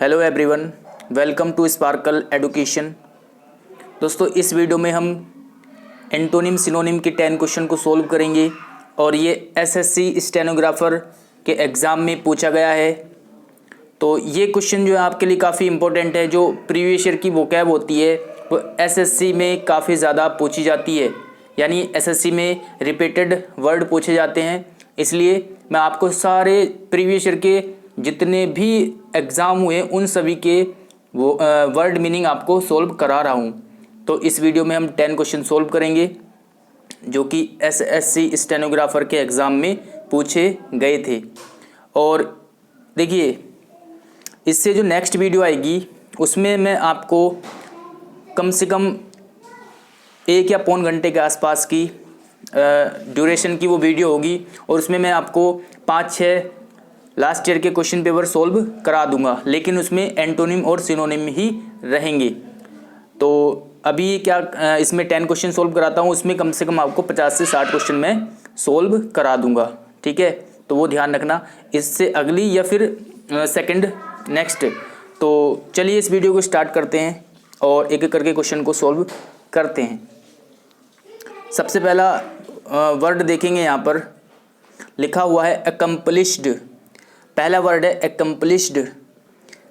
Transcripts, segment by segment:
Hello everyone, welcome to Sparkle Education. दोस्तों, इस video में हम एंटोनिम सिनोनिम के 10 क्वेश्चन को सोल्व करेंगे और ये एसएससी स्टेनोग्राफर के एग्ज़ाम में पूछा गया है। तो ये क्वेश्चन जो है आपके लिए काफ़ी इंपॉर्टेंट है। जो प्रीवियस ईयर की वोकैब होती है वो एसएससी में काफ़ी ज़्यादा पूछी जाती है, यानी एसएससी में रिपीटेड वर्ड पूछे जाते हैं। इसलिए मैं आपको सारे प्रीवियस ईयर के जितने भी एग्ज़ाम हुए उन सभी के वो वर्ड मीनिंग आपको सोल्व करा रहा हूँ। तो इस वीडियो में हम 10 क्वेश्चन सोल्व करेंगे जो कि एसएससी स्टेनोग्राफर के एग्ज़ाम में पूछे गए थे। और देखिए, इससे जो नेक्स्ट वीडियो आएगी उसमें मैं आपको कम से कम 1 या पौन घंटे के आसपास की ड्यूरेशन की वो वीडियो होगी और उसमें मैं आपको 5-6 लास्ट ईयर के क्वेश्चन पेपर सोल्व करा दूंगा, लेकिन उसमें एंटोनिम और सिनोनिम ही रहेंगे। तो अभी क्या इसमें 10 क्वेश्चन सोल्व कराता हूँ, उसमें कम से कम आपको 50 से 60 क्वेश्चन मैं सोल्व करा दूंगा। ठीक है, तो वो ध्यान रखना। इससे अगली या फिर सेकंड नेक्स्ट। तो चलिए इस वीडियो को स्टार्ट करते हैं और एक एक करके क्वेश्चन को सोल्व करते हैं। सबसे पहला वर्ड देखेंगे, यहाँ पर लिखा हुआ है अकम्पलिश्ड। पहला वर्ड है अकम्पलिश्ड।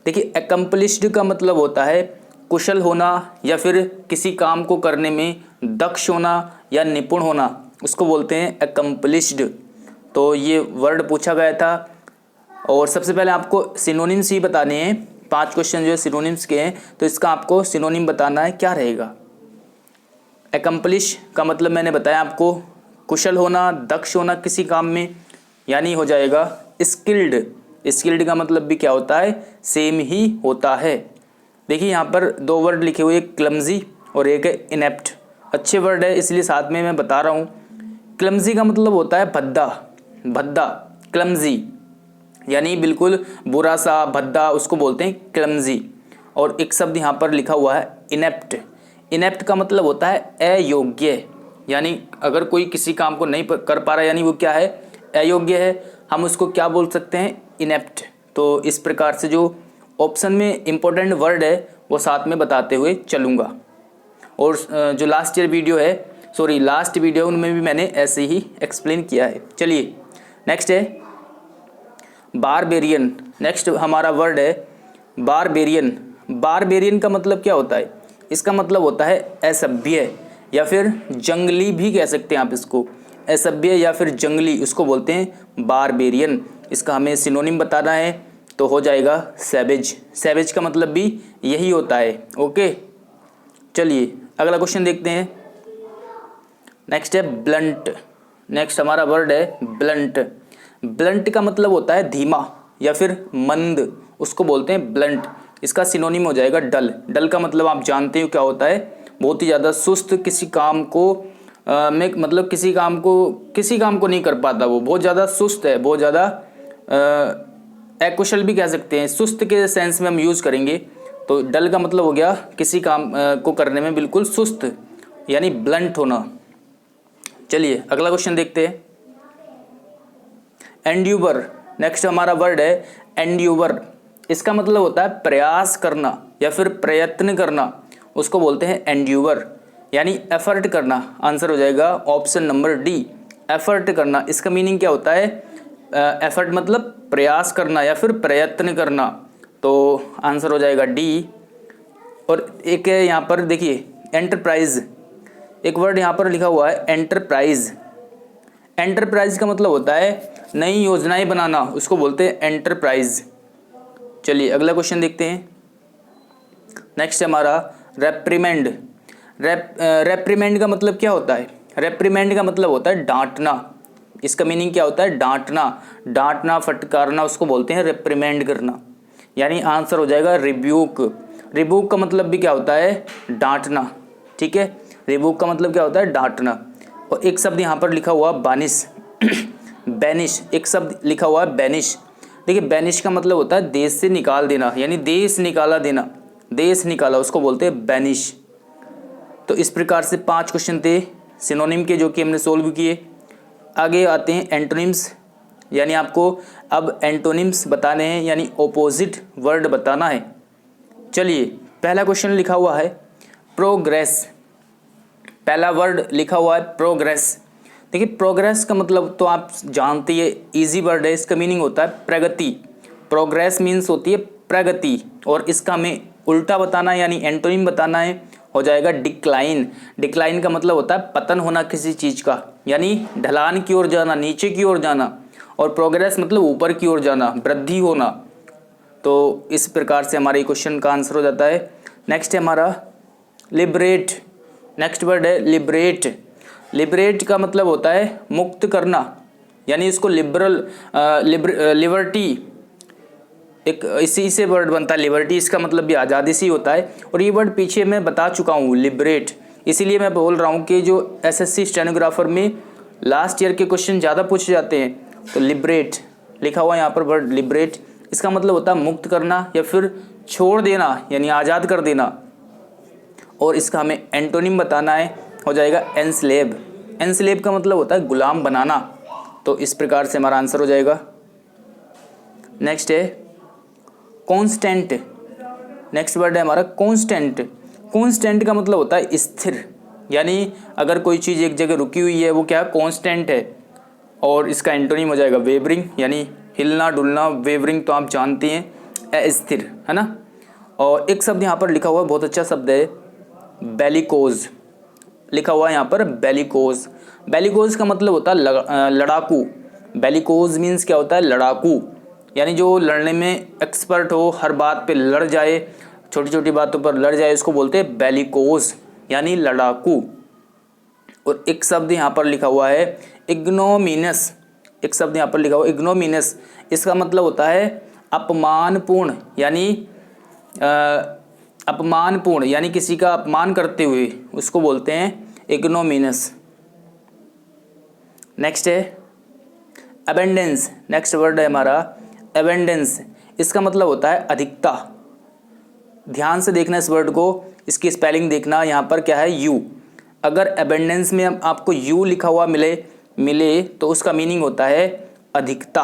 देखिए, अकम्पलिश्ड का मतलब होता है कुशल होना या फिर किसी काम को करने में दक्ष होना या निपुण होना, उसको बोलते हैं अकम्पलिश्ड। तो ये वर्ड पूछा गया था और सबसे पहले आपको सिनोनिम्स ही बताने हैं। 5 क्वेश्चन जो है सिनोनिम्स के हैं, तो इसका आपको सिनोनिम बताना है क्या रहेगा। अकम्पलिश का मतलब मैंने बताया आपको, कुशल होना, दक्ष होना किसी काम में, यानी हो जाएगा स्किल्ड। स्किल्ड का मतलब भी क्या होता है, सेम ही होता है। देखिए यहाँ पर 2 वर्ड लिखे हुए, एक क्लमजी और एक है इनेप्ट। अच्छे वर्ड है इसलिए साथ में मैं बता रहा हूँ। क्लमजी का मतलब होता है भद्दा, भद्दा क्लमजी, यानी बिल्कुल बुरा सा, भद्दा, उसको बोलते हैं क्लमजी। और एक शब्द यहाँ पर लिखा हुआ है इनेप्ट। इनेप्ट का मतलब होता है अयोग्य, यानी अगर कोई किसी काम को नहीं कर पा रहा, यानी वो क्या है, अयोग्य है, हम उसको क्या बोल सकते हैं, इनेप्ट। तो इस प्रकार से जो ऑप्शन में इंपॉर्टेंट वर्ड है वो साथ में बताते हुए चलूँगा। और जो लास्ट वीडियो उनमें भी मैंने ऐसे ही एक्सप्लेन किया है। चलिए नेक्स्ट है बारबेरियन। नेक्स्ट हमारा वर्ड है बारबेरियन। बारबेरियन का मतलब क्या होता है, इसका मतलब होता है असभ्य या फिर जंगली भी कह सकते हैं आप इसको। असभ्य या फिर जंगली, उसको बोलते हैं बारबेरियन। इसका हमें सिनोनिम बताना है तो हो जाएगा सैवेज। सैवेज का मतलब भी यही होता है। ओके, चलिए अगला क्वेश्चन देखते हैं। नेक्स्ट है ब्लंट। नेक्स्ट हमारा वर्ड है ब्लंट। ब्लंट का मतलब होता है धीमा या फिर मंद, उसको बोलते हैं ब्लंट। इसका सिनोनिम हो जाएगा डल। डल का मतलब आप जानते हो क्या होता है, बहुत ही ज़्यादा सुस्त, किसी काम को मतलब किसी काम को नहीं कर पाता, वो बहुत ज़्यादा सुस्त है, बहुत ज़्यादा अकुशल भी कह सकते हैं। सुस्त के सेंस में हम यूज़ करेंगे तो डल का मतलब हो गया किसी काम को करने में बिल्कुल सुस्त, यानी ब्लंट होना। चलिए अगला क्वेश्चन देखते हैं। एंड्यूबर। नेक्स्ट हमारा वर्ड है एंड्यूबर। इसका मतलब होता है प्रयास करना या फिर प्रयत्न करना, उसको बोलते हैं एंड्यूबर, यानी एफर्ट करना। आंसर हो जाएगा ऑप्शन नंबर डी, एफर्ट करना। इसका मीनिंग क्या होता है, एफर्ट मतलब प्रयास करना या फिर प्रयत्न करना, तो आंसर हो जाएगा डी। और एक है यहाँ पर देखिए एंटरप्राइज। एक वर्ड यहाँ पर लिखा हुआ है एंटरप्राइज। एंटरप्राइज का मतलब होता है नई योजनाएं बनाना, उसको बोलते हैं एंटरप्राइज। चलिए अगला क्वेश्चन देखते हैं। नेक्स्ट हमारा रेप्रीमेंड। रेप्रीमेंड का मतलब क्या होता है, रेप्रीमेंड का मतलब होता है डांटना। इसका मीनिंग क्या होता है, डांटना, डांटना, फटकारना, उसको बोलते हैं रेप्रीमेंड करना, यानी आंसर हो जाएगा रिब्यूक। रिब्यूक का मतलब भी क्या होता है, डांटना। ठीक है, रिब्यूक का मतलब क्या होता है, डांटना। और एक शब्द यहाँ पर लिखा हुआ बानिश, बैनिश। एक शब्द लिखा हुआ है बैनिश। देखिए बैनिश का मतलब होता है देश से निकाल देना, यानी देश निकाला देना, देश निकाला, उसको बोलते हैं बैनिश। तो इस प्रकार से 5 क्वेश्चन थे सिनोनिम के जो कि हमने सोल्व किए। आगे आते हैं एंटोनिम्स। यानी आपको अब एंटोनिम्स बताने हैं, यानी ऑपोजिट वर्ड बताना है। चलिए, पहला क्वेश्चन लिखा हुआ है प्रोग्रेस। पहला वर्ड लिखा हुआ है प्रोग्रेस। देखिए, प्रोग्रेस का मतलब तो आप जानते हैं, इजी वर्ड है। इसका मीनिंग होता है प्रगति। प्रोग्रेस मीन्स होती है प्रगति, और इसका हमें उल्टा बताना है, यानी एंटोनिम बताना है, हो जाएगा डिक्लाइन। डिक्लाइन का मतलब होता है पतन होना किसी चीज़ का, यानी ढलान की ओर जाना, नीचे की ओर जाना। और प्रोग्रेस मतलब ऊपर की ओर जाना, वृद्धि होना। तो इस प्रकार से हमारे क्वेश्चन का आंसर हो जाता है। नेक्स्ट है हमारा लिबरेट। नेक्स्ट वर्ड है लिबरेट। लिबरेट का मतलब होता है मुक्त करना, यानी इसको लिबर्टी, एक इसी से वर्ड बनता है लिबर्टी। इसका मतलब भी आज़ादी से ही होता है, और ये वर्ड पीछे मैं बता चुका हूँ लिबरेट। इसीलिए मैं बोल रहा हूँ कि जो एसएससी स्टेनोग्राफर में लास्ट ईयर के क्वेश्चन ज़्यादा पूछे जाते हैं, तो लिबरेट लिखा हुआ है यहाँ पर वर्ड लिबरेट। इसका मतलब होता है मुक्त करना या फिर छोड़ देना, यानी आज़ाद कर देना। और इसका हमें एंटोनिम बताना है, हो जाएगा एनस्लेव। एनस्लेव का मतलब होता है गुलाम बनाना। तो इस प्रकार से हमारा आंसर हो जाएगा। नेक्स्ट है कॉन्स्टेंट। नेक्स्ट वर्ड है हमारा कॉन्स्टेंट। कॉन्स्टेंट का मतलब होता है स्थिर, यानी अगर कोई चीज़ एक जगह रुकी हुई है वो क्या कॉन्स्टेंट है। और इसका एंटोनिम हो जाएगा वेवरिंग, यानी हिलना डुलना। वेवरिंग तो आप जानते हैं अस्थिर, है ना। और एक शब्द यहाँ पर लिखा हुआ है, बहुत अच्छा शब्द है, बेलिकोज। लिखा हुआ है यहाँ पर बेलिकोज। बेलिकोज का मतलब होता है लड़ाकू। बेलिकोज मीन्स क्या होता है, लड़ाकू, यानी जो लड़ने में एक्सपर्ट हो, हर बात पे लड़ जाए, छोटी छोटी बातों पर लड़ जाए, इसको बोलते हैं बेलिकोज, यानी लड़ाकू। और एक शब्द यहाँ पर लिखा हुआ है इग्नोमिनस। एक शब्द यहाँ पर लिखा हुआ है इग्नोमिनस। इसका मतलब होता है अपमानपूर्ण, यानी अपमानपूर्ण, यानी किसी का अपमान करते हुए, उसको बोलते हैं इग्नोमिनस। नेक्स्ट है अबेंडेंस। नेक्स्ट वर्ड है हमारा अबेंडेंस। इसका मतलब होता है अधिकता। ध्यान से देखना इस वर्ड को, इसकी स्पेलिंग देखना। यहाँ पर क्या है, यू। अगर अबेंडेंस में आपको यू लिखा हुआ मिले तो उसका मीनिंग होता है अधिकता।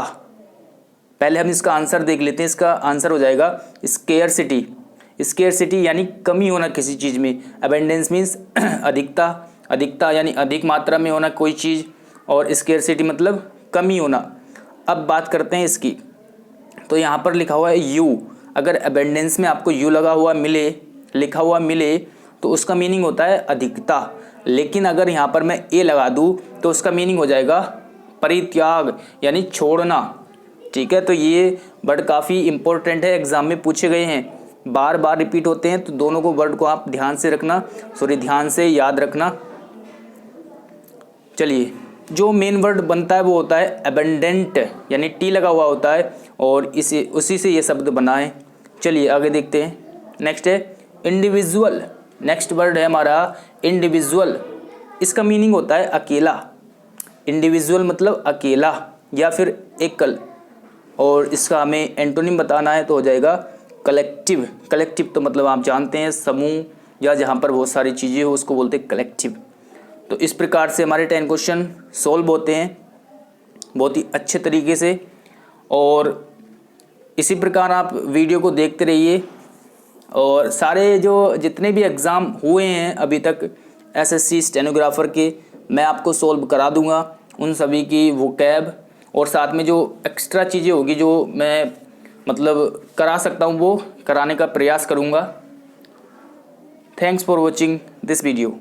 पहले हम इसका आंसर देख लेते हैं। इसका आंसर हो जाएगा स्केयरसिटी। स्केयरसिटी यानी कमी होना किसी चीज़ में। अबेंडेंस मीन्स अधिकता। अधिकता यानी अधिक मात्रा में होना कोई चीज़, और स्केयरसिटी मतलब कमी होना। अब बात करते हैं इसकी। तो यहाँ पर लिखा हुआ है यू। अगर अबेंडेंस में आपको यू लिखा हुआ मिले तो उसका मीनिंग होता है अधिकता। लेकिन अगर यहाँ पर मैं ए लगा दूँ तो उसका मीनिंग हो जाएगा परित्याग, यानी छोड़ना। ठीक है, तो ये वर्ड काफ़ी इंपॉर्टेंट है, एग्जाम में पूछे गए हैं, बार बार रिपीट होते हैं। तो दोनों को वर्ड को आप ध्यान से याद रखना। चलिए, जो मेन वर्ड बनता है वो होता है अबेंडेंट, यानी टी लगा हुआ होता है, और उसी से ये शब्द बना है। चलिए आगे देखते हैं। नेक्स्ट है इंडिविजुअल। नेक्स्ट वर्ड है हमारा इंडिविजुअल। इसका मीनिंग होता है अकेला। इंडिविजुअल मतलब अकेला या फिर एकल। और इसका हमें एंटोनिम बताना है तो हो जाएगा कलेक्टिव। कलेक्टिव तो मतलब आप जानते हैं समूह, या जहाँ पर बहुत सारी चीज़ें हो उसको बोलते हैं कलेक्टिव। तो इस प्रकार से हमारे 10 क्वेश्चन सॉल्व होते हैं बहुत ही अच्छे तरीके से। और इसी प्रकार आप वीडियो को देखते रहिए। और सारे जितने भी एग्ज़ाम हुए हैं अभी तक एसएससी स्टेनोग्राफर के, मैं आपको सॉल्व करा दूंगा उन सभी की वोकैब, और साथ में जो एक्स्ट्रा चीज़ें होगी जो मैं मतलब करा सकता हूँ वो कराने का प्रयास करूँगा। Thanks for watching this video.